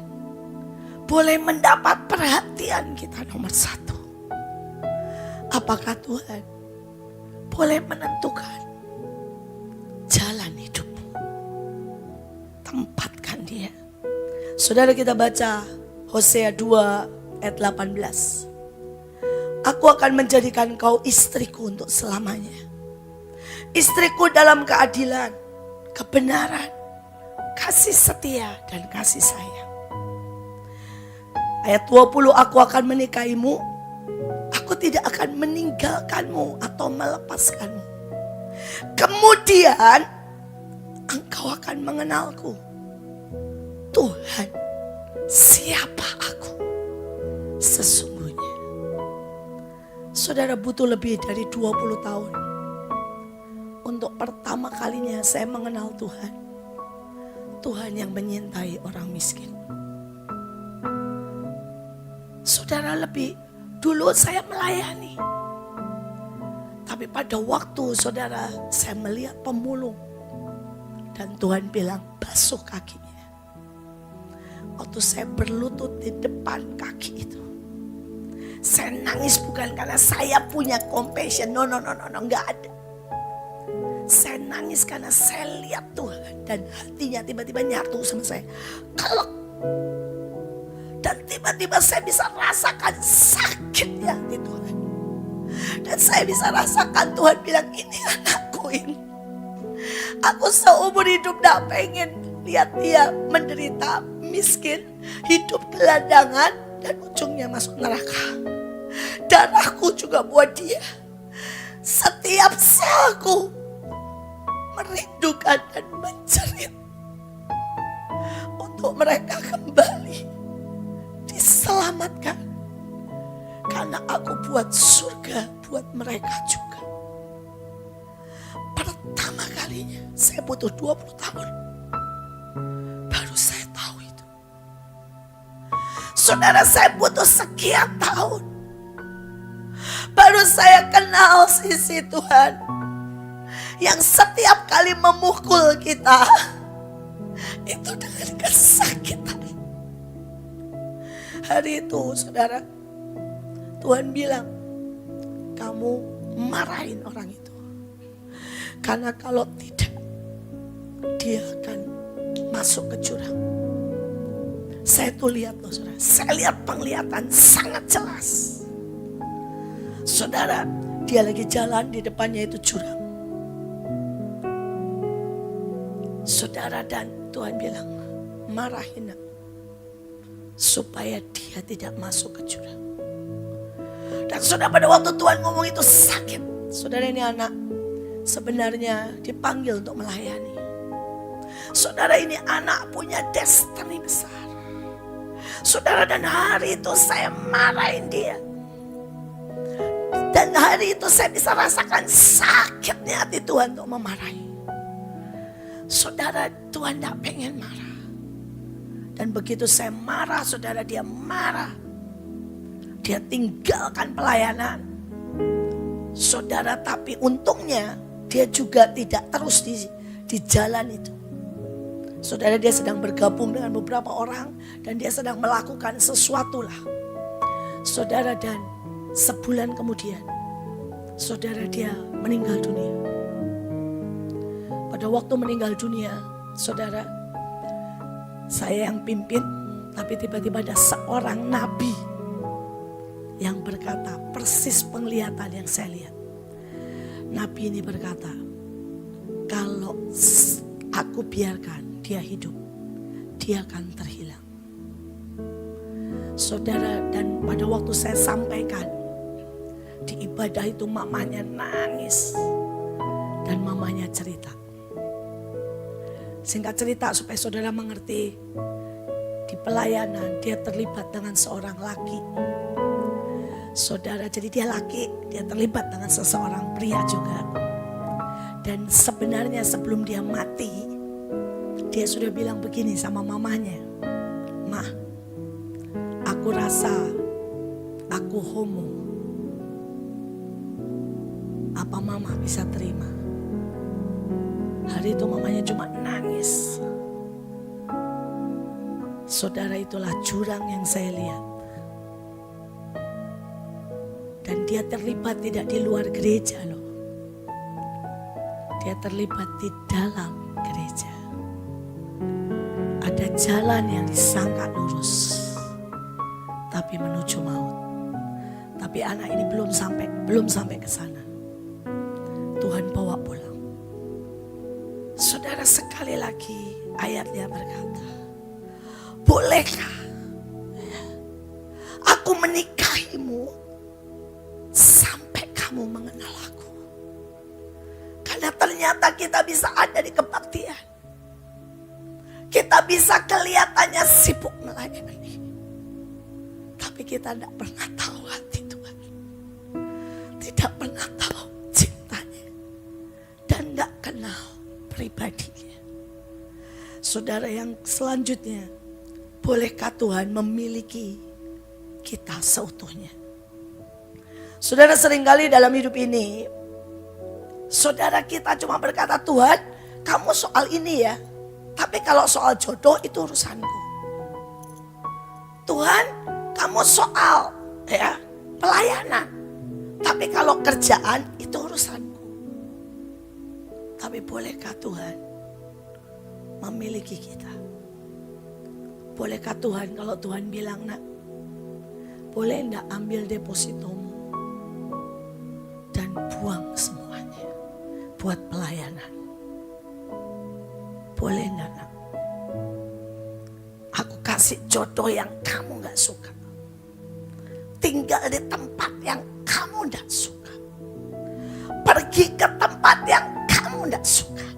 Speaker 1: boleh mendapat perhatian kita nomor 1? Apakah Tuhan boleh menentukan jalan hidupmu? Tempatkan dia. Saudara, kita baca Hosea 2 ayat 18. Aku akan menjadikan kau istriku untuk selamanya. Istriku dalam keadilan, kebenaran, kasih setia dan kasih sayang. Ayat 20, aku akan menikahimu, aku tidak akan meninggalkanmu atau melepaskanmu. Kemudian engkau akan mengenalku. Tuhan, siapa aku sesungguhnya. Saudara, butuh lebih dari 20 tahun untuk pertama kalinya saya mengenal Tuhan. Tuhan yang menyintai orang miskin. Saudara, lebih dulu saya melayani. Tapi pada waktu saudara saya melihat pemulung. Dan Tuhan bilang basuh kakinya. Waktu saya berlutut di depan kaki itu. Saya nangis bukan karena saya punya compassion. No, enggak ada. Saya nangis karena saya lihat Tuhan. Dan hatinya tiba-tiba nyatu sama saya. Kelek. Dan tiba-tiba saya bisa rasakan sakitnya di Tuhan. Dan saya bisa rasakan Tuhan bilang, ini anakku ini. Aku seumur hidup gak pengen lihat dia menderita, miskin, hidup gelandangan, dan ujungnya masuk neraka. Darahku juga buat dia. Setiap selku merindukan dan menjerit untuk mereka kembali diselamatkan karena aku buat surga buat mereka juga. Pertama kalinya saya butuh 20 tahun. Baru saya tahu itu. Saudara, saya butuh sekian tahun. Baru saya kenal sisi Tuhan yang setiap kali memukul kita itu dengan kesakitan. Hari itu saudara, Tuhan bilang, kamu marahin orang itu. Karena kalau tidak, dia akan masuk ke jurang. Saya tuh lihat loh saudara, saya lihat penglihatan sangat jelas. Saudara, dia lagi jalan, di depannya itu jurang. Saudara, dan Tuhan bilang, marahin supaya dia tidak masuk ke jurang. Dan saudara, pada waktu Tuhan ngomong itu sakit. Saudara, ini anak sebenarnya dipanggil untuk melayani. Saudara, ini anak punya destiny besar. Saudara, dan hari itu saya marahin dia. Dan hari itu saya bisa rasakan sakitnya hati Tuhan untuk memarahi. Saudara, Tuhan tidak pengen marah. Dan begitu saya marah, saudara, dia marah. Dia tinggalkan pelayanan. Saudara, tapi untungnya dia juga tidak terus di jalan itu. Saudara, dia sedang bergabung dengan beberapa orang dan dia sedang melakukan sesuatu lah. Saudara, dan sebulan kemudian, saudara, dia meninggal dunia. Pada waktu meninggal dunia, saudara, saya yang pimpin, tapi tiba-tiba ada seorang nabi yang berkata persis penglihatan yang saya lihat. Nabi ini berkata, kalau aku biarkan dia hidup, dia akan terhilang. Saudara, dan pada waktu saya sampaikan di ibadah itu, mamanya nangis dan mamanya cerita. Singkat cerita supaya saudara mengerti, di pelayanan dia terlibat dengan seorang laki. Saudara, jadi dia laki, dia terlibat dengan seseorang pria juga. Dan sebenarnya sebelum dia mati, dia sudah bilang begini sama mamanya, "Ma, aku rasa aku homo. Apa mama bisa terima?" Hari itu mamanya cuma nangis. Saudara, itulah jurang yang saya lihat. Dan dia terlibat tidak di luar gereja loh. Dia terlibat di dalam gereja. Ada jalan yang disangka lurus, tapi menuju maut. Tapi anak ini belum sampai ke sana. Tuhan bawa pulang. Saudara, sekali lagi ayatnya berkata, bolehkah aku menikahimu sampai kamu mengenal aku? Karena ternyata kita bisa ada di kebaktian. Kita bisa kelihatannya sibuk melayani. Tapi kita tidak pernah tahu hati Tuhan. Tidak pernah tahu cintanya. Dan tidak kenal pribadinya. Saudara, yang selanjutnya, bolehkah Tuhan memiliki kita seutuhnya? Saudara, seringkali dalam hidup ini, saudara, kita cuma berkata, Tuhan, kamu soal ini ya, tapi kalau soal jodoh itu urusanku. Tuhan, kamu soal ya pelayanan, tapi kalau kerjaan itu urusanku. Tapi bolehkah Tuhan memiliki kita? Bolehkah Tuhan kalau Tuhan bilang, nak, boleh enggak ambil depositomu dan buang semuanya buat pelayanan? Boleh enggak, nak? Aku kasih jodoh yang kamu enggak suka. Tinggal di tempat yang kamu enggak suka. Pergi ke tempat yang kamu enggak suka.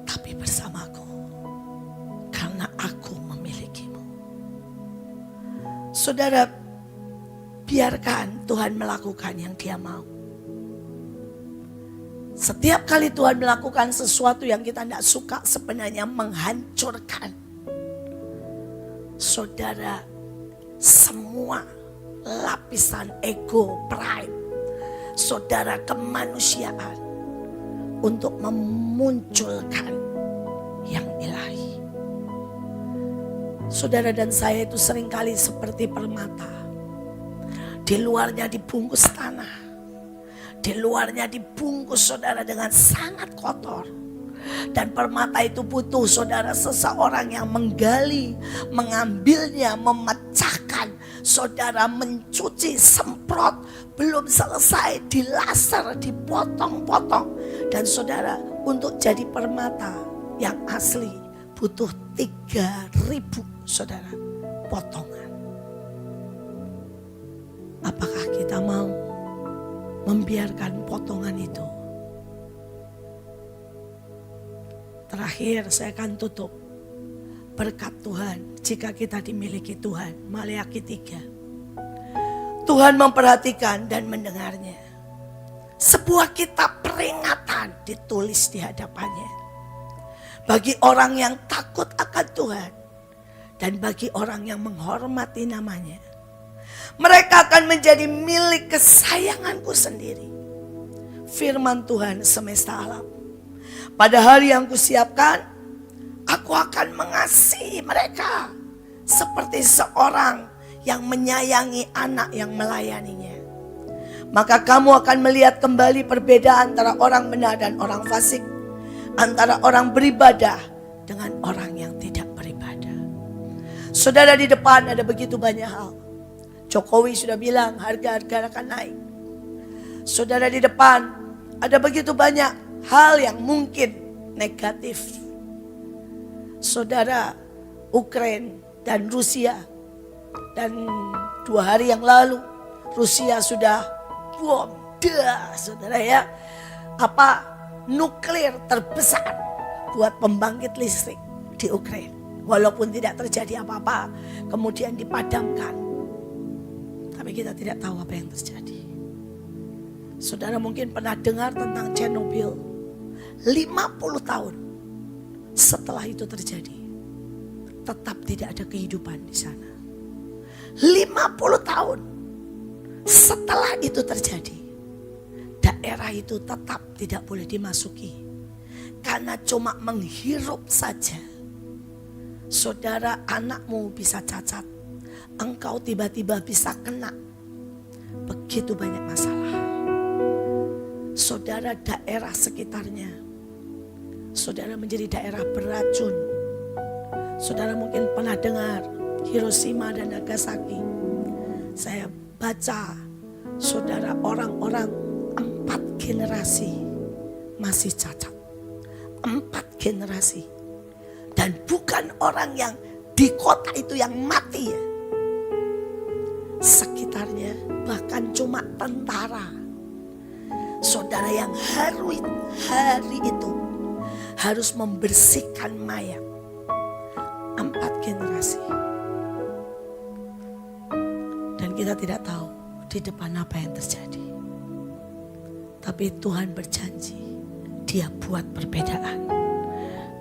Speaker 1: Tapi bersamaku, karena aku memilikimu. Saudara, biarkan Tuhan melakukan yang Dia mau. Setiap kali Tuhan melakukan sesuatu yang kita tidak suka, sebenarnya menghancurkan saudara semua lapisan ego, pride, saudara kemanusiaan untuk memunculkan yang ilahi. Saudara dan saya itu seringkali seperti permata. Di luarnya dibungkus tanah. Di luarnya dibungkus saudara dengan sangat kotor. Dan permata itu butuh saudara seseorang yang menggali, mengambilnya, memecahkan. Saudara mencuci, semprot, belum selesai, dilaser, dipotong-potong. Dan saudara untuk jadi permata yang asli butuh 3.000 saudara potongan. Apakah kita mau membiarkan potongan itu? Terakhir saya akan tutup. Berkat Tuhan jika kita dimiliki Tuhan. Maleakhi 3. Tuhan memperhatikan dan mendengarnya. Sebuah kitab peringatan ditulis di hadapannya. Bagi orang yang takut akan Tuhan. Dan bagi orang yang menghormati namanya. Mereka akan menjadi milik kesayanganku sendiri. Firman Tuhan semesta alam. Pada hari yang kusiapkan, aku akan mengasihi mereka. Seperti seorang yang menyayangi anak yang melayaninya. Maka kamu akan melihat kembali perbedaan antara orang benar dan orang fasik. Antara orang beribadah dengan orang yang tidak beribadah. Saudara, di depan ada begitu banyak hal. Jokowi sudah bilang harga-harga akan naik. Saudara, di depan ada begitu banyak hal yang mungkin negatif. Saudara, Ukraina dan Rusia. Dan 2 hari yang lalu Rusia sudah bom. Saudara ya. Nuklir terbesar buat pembangkit listrik di Ukraina. Walaupun tidak terjadi apa-apa, kemudian dipadamkan. Tapi kita tidak tahu apa yang terjadi. Saudara mungkin pernah dengar tentang Chernobyl. 50 tahun setelah itu terjadi, tetap tidak ada kehidupan di sana. 50 tahun setelah itu terjadi, daerah itu tetap tidak boleh dimasuki. Karena cuma menghirup saja. Saudara, anakmu bisa cacat. Engkau tiba-tiba bisa kena. Begitu banyak masalah. Saudara, daerah sekitarnya. Saudara menjadi daerah beracun. Saudara mungkin pernah dengar Hiroshima dan Nagasaki. Saya baca, saudara, orang-orang 4 generasi masih cacat. 4 generasi. Dan bukan orang yang di kota itu yang mati ya. Sekitarnya bahkan cuma tentara. Saudara yang hari itu harus membersihkan mayat. 4 generasi. Dan kita tidak tahu di depan apa yang terjadi. Tapi Tuhan berjanji, Dia buat perbedaan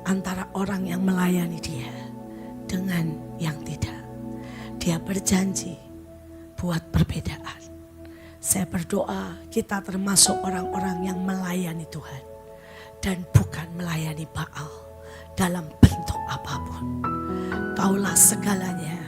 Speaker 1: antara orang yang melayani Dia dengan yang tidak. Dia berjanji buat perbedaan. Saya berdoa kita termasuk orang-orang yang melayani Tuhan dan bukan melayani Baal dalam bentuk apapun. Kaulah segalanya